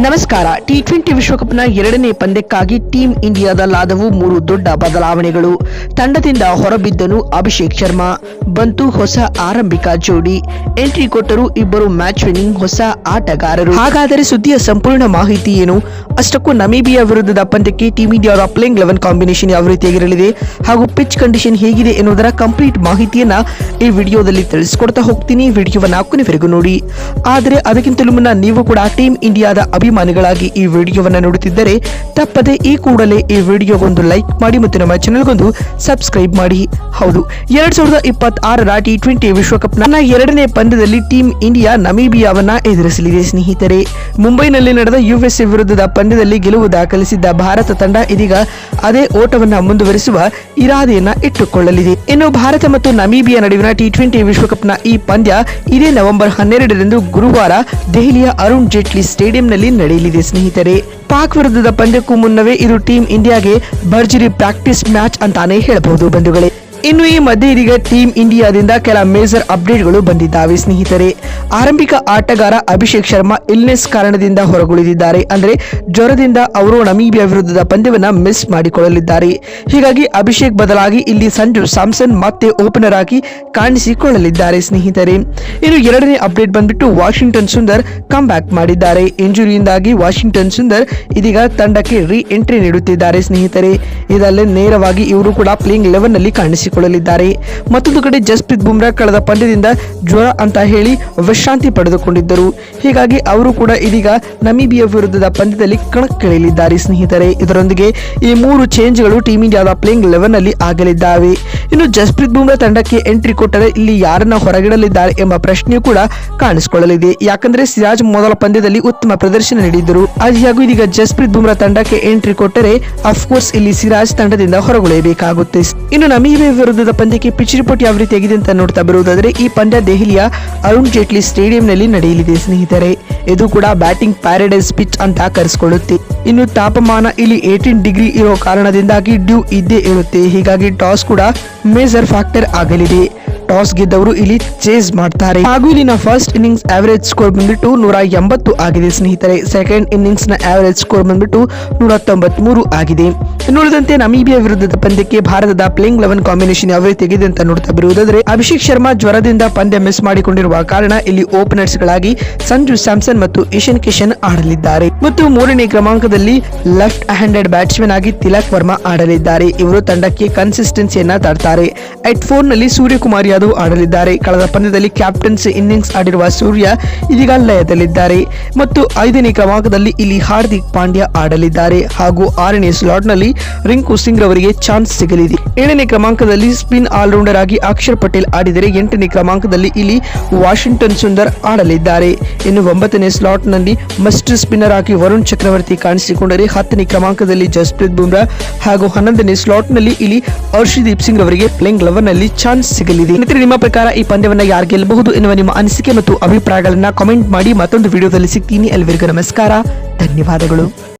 ನಮಸ್ಕಾರ. ಟಿ20 ವಿಶ್ವಕಪ್ನ ಎರಡನೇ ಪಂದ್ಯಕ್ಕಾಗಿ ಟೀಂ ಇಂಡಿಯಾದಲ್ಲಾದವು 3 ದೊಡ್ಡ ಬದಲಾವಣೆಗಳು. ತಂಡದಿಂದ ಹೊರಬಿದ್ದನು ಅಭಿಷೇಕ್ ಶರ್ಮಾ. ಬಂತು ಹೊಸ ಆರಂಭಿಕ ಜೋಡಿ. ಎಂಟ್ರಿ ಕೊಟ್ಟರು ಇಬ್ಬರು ಮ್ಯಾಚ್ ವಿನ್ನಿಂಗ್ ಹೊಸ ಆಟಗಾರರು. ಹಾಗಾದರೆ ಸುದ್ದಿಯ ಸಂಪೂರ್ಣ ಮಾಹಿತಿ ಏನು? ಅಷ್ಟಕ್ಕೂ ನಮೀಬಿಯಾ ವಿರುದ್ಧದ ಪಂದ್ಯಕ್ಕೆ ಟೀಂ ಇಂಡಿಯಾದ ಪ್ಲೇಯಿಂಗ್ 11 ಕಾಂಬಿನೇಷನ್ ಯಾವ ರೀತಿಯಾಗಿರಲಿದೆ ಹಾಗೂ ಪಿಚ್ ಕಂಡೀಷನ್ ಹೇಗಿದೆ ಎನ್ನುವುದರ ಕಂಪ್ಲೀಟ್ ಮಾಹಿತಿಯನ್ನ ಈ ವಿಡಿಯೋದಲ್ಲಿ ತಿಳಿಸಿಕೊಡ್ತಾ ಹೋಗ್ತೀನಿ. ವಿಡಿಯೋವನ್ನ ಕೊನೆವರೆಗೂ ನೋಡಿ. ಆದರೆ ಅದಕ್ಕಿಂತಲೂ ಮುನ್ನ ನೀವು ಕೂಡ ಟೀಂ ಇಂಡಿಯಾದ ಅಭಿಮಾನಿಗಳಾಗಿ ಈ ವಿಡಿಯೋವನ್ನ ನೋಡುತ್ತಿದ್ದರೆ ತಪ್ಪದೆ ಈ ಕೂಡಲೇ ಈ ವಿಡಿಯೋಗೊಂದು ಲೈಕ್ ಮಾಡಿ ಮತ್ತು ನಮ್ಮ ಚಾನೆಲ್ಗೊಂದು ಸಬ್ಸ್ಕ್ರೈಬ್ ಮಾಡಿ. ಹೌದು, 2026ರ ಟಿ20 ವಿಶ್ವಕಪ್ನ ಎರಡನೇ ಪಂದ್ಯದಲ್ಲಿ ಟೀಂ ಇಂಡಿಯಾ ನಮೀಬಿಯಾವನ್ನ ಎದುರಿಸಲಿದೆ ಸ್ನೇಹಿತರೆ. ಮುಂಬೈನಲ್ಲಿ ನಡೆದ ಯುಎಸ್ಎ ವಿರುದ್ಧದ ಪಂದ್ಯದಲ್ಲಿ ಗೆಲುವು ದಾಖಲಿಸಿದ್ದ ಭಾರತ ತಂಡ ಇದೀಗ ಅದೇ ಓಟವನ್ನ ಮುಂದುವರಿಸುವ ಇರಾದೆಯನ್ನ ಇಟ್ಟುಕೊಳ್ಳಲಿದೆ. ಇನ್ನು ಭಾರತ ಮತ್ತು ನಮೀಬಿಯಾ ನಡುವಿನ ಟಿ20 ವಿಶ್ವಕಪ್ನ ಈ ಪಂದ್ಯ ಇದೇ ನವೆಂಬರ್ 12ರಂದು ಗುರುವಾರ ದೆಹಲಿಯ ಅರುಣ್ ಜೇಟ್ಲಿ ಸ್ಟೇಡಿಯಂನಲ್ಲಿ ನಡೆಯಲಿದೆ ಸ್ನೇಹಿತರೆ. ಪಾಕ್ ವಿರುದ್ಧದ ಪಂದ್ಯಕ್ಕೂ ಮುನ್ನವೇ ಇದು ಟೀಂ ಇಂಡಿಯಾಗೆ ಭರ್ಜರಿ ಪ್ರಾಕ್ಟೀಸ್ ಮ್ಯಾಚ್ ಅಂತಾನೆ ಹೇಳಬಹುದು ಬಂಧುಗಳೇ. ಇನ್ನು ಈ ಮಧ್ಯೆ ಇದೀಗ ಟೀಂ ಇಂಡಿಯಾದಿಂದ ಕೆಲ ಮೇಜರ್ ಅಪ್ಡೇಟ್ಗಳು ಬಂದಿದ್ದಾವೆ ಸ್ನೇಹಿತರೆ. ಆರಂಭಿಕ ಆಟಗಾರ ಅಭಿಷೇಕ್ ಶರ್ಮಾ ಇಲ್ನೆಸ್ ಕಾರಣದಿಂದ ಹೊರಗುಳಿದಿದ್ದಾರೆ. ಅಂದ್ರೆ ಜ್ವರದಿಂದ ಅವರು ನಮೀಬಿಯಾ ವಿರುದ್ಧದ ಪಂದ್ಯವನ್ನ ಮಿಸ್ ಮಾಡಿಕೊಳ್ಳಲಿದ್ದಾರೆ. ಹೀಗಾಗಿ ಅಭಿಷೇಕ್ ಬದಲಾಗಿ ಇಲ್ಲಿ ಸಂಜು ಸ್ಯಾಮ್ಸನ್ ಮತ್ತೆ ಓಪನರ್ ಆಗಿ ಕಾಣಿಸಿಕೊಳ್ಳಲಿದ್ದಾರೆ ಸ್ನೇಹಿತರೆ. ಇನ್ನು ಎರಡನೇ ಅಪ್ಡೇಟ್ ಬಂದ್ಬಿಟ್ಟು ವಾಷಿಂಗ್ಟನ್ ಸುಂದರ್ ಕಮ್ ಬ್ಯಾಕ್ ಮಾಡಿದ್ದಾರೆ. ಇಂಜುರಿಯಿಂದಾಗಿ ವಾಷಿಂಗ್ಟನ್ ಸುಂದರ್ ಇದೀಗ ತಂಡಕ್ಕೆ ರೀ ಎಂಟ್ರಿ ನೀಡುತ್ತಿದ್ದಾರೆ ಸ್ನೇಹಿತರೆ. ಇದಲ್ಲೇ ನೇರವಾಗಿ ಇವರು ಕೂಡ ಪ್ಲೇಯಿಂಗ್ 11 ನಲ್ಲಿ ಕಾಣಿಸಿಕೊಳ್ಳಲಿದ್ದಾರೆ. ಮತ್ತೊಂದು ಕಡೆ ಜಸ್ಪ್ರೀತ್ ಬುಮ್ರಾ ಕಳೆದ ಪಂದ್ಯದಿಂದ ಜ್ವರ ಅಂತ ಹೇಳಿ ವಿಶ್ರಾಂತಿ ಪಡೆದುಕೊಂಡಿದ್ದರು. ಹೀಗಾಗಿ ಅವರು ಕೂಡ ಇದೀಗ ನಮೀಬಿಯಾ ವಿರುದ್ಧದ ಪಂದ್ಯದಲ್ಲಿ ಕಣಕ್ಕಿಳಿಯಲಿದ್ದಾರೆ ಸ್ನೇಹಿತರೆ. ಇದರೊಂದಿಗೆ ಈ 3 ಚೇಂಜ್ಗಳು ಟೀಂ ಇಂಡಿಯಾದ ಪ್ಲೇಯಿಂಗ್ 11 ನಲ್ಲಿ ಆಗಲಿದ್ದಾವೆ. ಇನ್ನು ಜಸ್ಪ್ರೀತ್ ಬುಮ್ರಾ ತಂಡಕ್ಕೆ ಎಂಟ್ರಿ ಕೊಟ್ಟರೆ ಇಲ್ಲಿ ಯಾರನ್ನ ಹೊರಗಿಡಲಿದ್ದಾರೆ ಎಂಬ ಪ್ರಶ್ನೆಯೂ ಕೂಡ ಕಾಣಿಸಿಕೊಳ್ಳಲಿದೆ. ಯಾಕಂದ್ರೆ ಸಿರಾಜ್ ಮೊದಲ ಪಂದ್ಯದಲ್ಲಿ ಉತ್ತಮ ಪ್ರದರ್ಶನ ನೀಡಿದ್ದರು. ಆದಾಗ್ಯೂ ಇದೀಗ ಜಸ್ಪ್ರೀತ್ ಬುಮ್ರಾ ತಂಡಕ್ಕೆ ಎಂಟ್ರಿ ಕೊಟ್ಟರೆ ಅಫ್ಕೋರ್ಸ್ ಇಲ್ಲಿ ಸಿರಾಜ್ ತಂಡದಿಂದ ಹೊರಗುಳಿಯಬೇಕಾಗುತ್ತೆ. ಇನ್ನು ನಮೀಬಿಯಾ ವಿರುದ್ಧದ ಪಂದ್ಯಕ್ಕೆ ಪಿಚ್ ರಿಪೋರ್ಟ್ ಯಾವ ರೀತಿಯಾಗಿದೆ ಅಂತ ನೋಡ್ತಾ ಬರುವುದಾದರೆ ಈ ಪಂದ್ಯ ದೆಹಲಿಯ ಅರುಣ್ ಜೇಟ್ಲಿ ಸ್ಟೇಡಿಯಂನಲ್ಲಿ ನಡೆಯಲಿದೆ ಸ್ನೇಹಿತರೆ. ಇದು ಕೂಡ ಬ್ಯಾಟಿಂಗ್ ಪ್ಯಾರಡೈಸ್ ಪಿಚ್ ಅಂತ ಕರೆಸಿಕೊಳ್ಳುತ್ತೆ. ಇನ್ನು ತಾಪಮಾನ ಇಲ್ಲಿ 18 ಡಿಗ್ರಿ ಇರೋ ಕಾರಣದಿಂದಾಗಿ ಡ್ಯೂ ಇದ್ದೇ ಇರುತ್ತೆ. ಹೀಗಾಗಿ ಟಾಸ್ ಕೂಡ ಮೇಜರ್ ಫ್ಯಾಕ್ಟರ್ ಆಗಲಿದೆ. ಟಾಸ್ ಗೆದ್ದವರು ಇಲ್ಲಿ ಚೇಸ್ ಮಾಡ್ತಾರೆ. ಹಾಗೂ ಇಲ್ಲಿನ ಫಸ್ಟ್ ಇನ್ನಿಂಗ್ಸ್ ಆವರೇಜ್ ಸ್ಕೋರ್ ಬಂದ್ಬಿಟ್ಟು 180 ಆಗಿದೆ ಸ್ನೇಹಿತರೆ. ಸೆಕೆಂಡ್ ಇನ್ನಿಂಗ್ಸ್ ನ ಆವರೇಜ್ ಸ್ಕೋರ್ ಬಂದ್ಬಿಟ್ಟು 193 ಆಗಿದೆ. ನೋಡಿದಂತೆ ನಮೀಬಿಯಾ ವಿರುದ್ಧದ ಪಂದ್ಯಕ್ಕೆ ಭಾರತದ ಪ್ಲೇಯಿಂಗ್ 11 ಕಾಂಬಿನೇಷನ್ ಯಾವ ರೀತಿಯಾಗಿದೆ ಅಂತ ನೋಡ್ತಾ ಬರುವುದಾದರೆ ಅಭಿಷೇಕ್ ಶರ್ಮಾ ಜ್ವರದಿಂದ ಪಂದ್ಯ ಮಿಸ್ ಮಾಡಿಕೊಂಡಿರುವ ಕಾರಣ ಇಲ್ಲಿ ಓಪನರ್ಸ್ ಗಳಾಗಿ ಸಂಜು ಸ್ಯಾಮ್ಸನ್ ಮತ್ತು ಇಶಾನ್ ಕಿಶನ್ ಆಡಲಿದ್ದಾರೆ. ಮತ್ತು 3ನೇ ಕ್ರಮಾಂಕದಲ್ಲಿ ಲೆಫ್ಟ್ ಹ್ಯಾಂಡೆಡ್ ಬ್ಯಾಟ್ಸ್ಮನ್ ಆಗಿ ತಿಲಕ್ ವರ್ಮಾ ಆಡಲಿದ್ದಾರೆ. ಇವರು ತಂಡಕ್ಕೆ ಕನ್ಸಿಸ್ಟೆನ್ಸಿಯನ್ನ ತರ್ತಾರೆ. ಎಟ್ 4 ನಲ್ಲಿ ಸೂರ್ಯಕುಮಾರ್ ಯಾದವ್ ಆಡಲಿದ್ದಾರೆ. ಕಳೆದ ಪಂದ್ಯದಲ್ಲಿ ಕ್ಯಾಪ್ಟನ್ಸಿ ಇನ್ನಿಂಗ್ಸ್ ಆಡಿರುವ ಸೂರ್ಯ ಇದೀಗ ಲಯದಲ್ಲಿದ್ದಾರೆ. ಮತ್ತು 5ನೇ ಕ್ರಮಾಂಕದಲ್ಲಿ ಇಲ್ಲಿ ಹಾರ್ದಿಕ್ ಪಾಂಡ್ಯ ಆಡಲಿದ್ದಾರೆ. ಹಾಗೂ 6ನೇ ಸ್ಲಾಟ್ ನಲ್ಲಿ ರಿಂಕು ಸಿಂಗ್ ರವರಿಗೆ ಚಾನ್ಸ್ ಸಿಗಲಿದೆ. 7ನೇ ಕ್ರಮಾಂಕದಲ್ಲಿ ಸ್ಪಿನ್ ಆಲ್ರೌಂಡರ್ ಆಗಿ ಅಕ್ಷರ್ ಪಟೇಲ್ ಆಡಿದರೆ 8ನೇ ಕ್ರಮಾಂಕದಲ್ಲಿ ಇಲ್ಲಿ ವಾಷಿಂಗ್ಟನ್ ಸುಂದರ್ ಆಡಲಿದ್ದಾರೆ. ಇನ್ನು 9ನೇ ಸ್ಲಾಟ್ ನಲ್ಲಿ ಮಸ್ಟರ್ ಸ್ಪಿನ್ನರ್ ಆಗಿ ವರುಣ್ ಚಕ್ರವರ್ತಿ ಕಾಣಿಸಿಕೊಂಡರೆ 10ನೇ ಕ್ರಮಾಂಕದಲ್ಲಿ ಜಸ್ಪ್ರೀತ್ ಬುಮ್ರಾ ಹಾಗೂ 11ನೇ ಸ್ಲಾಟ್ ನಲ್ಲಿ ಇಲ್ಲಿ ಹರ್ಷದೀಪ್ ಸಿಂಗ್ ಅವರಿಗೆ ಪ್ಲೇಯಿಂಗ್ 11 ನಲ್ಲಿ ಚಾನ್ಸ್ ಸಿಗಲಿದೆ. ನಿಮ್ಮ ಪ್ರಕಾರ ಈ ಪಂದ್ಯವನ್ನ ಯಾರು ಗೆಲ್ಲಬಹುದು ಎನ್ನುವ ನಿಮ್ಮ ಅನಿಸಿಕೆ ಮತ್ತು ಅಭಿಪ್ರಾಯಗಳನ್ನ ಕಾಮೆಂಟ್ ಮಾಡಿ. ಮತ್ತೊಂದು ವಿಡಿಯೋದಲ್ಲಿ ಸಿಗ್ತೀನಿ. ಎಲ್ಲರಿಗೂ ನಮಸ್ಕಾರ, ಧನ್ಯವಾದಗಳು.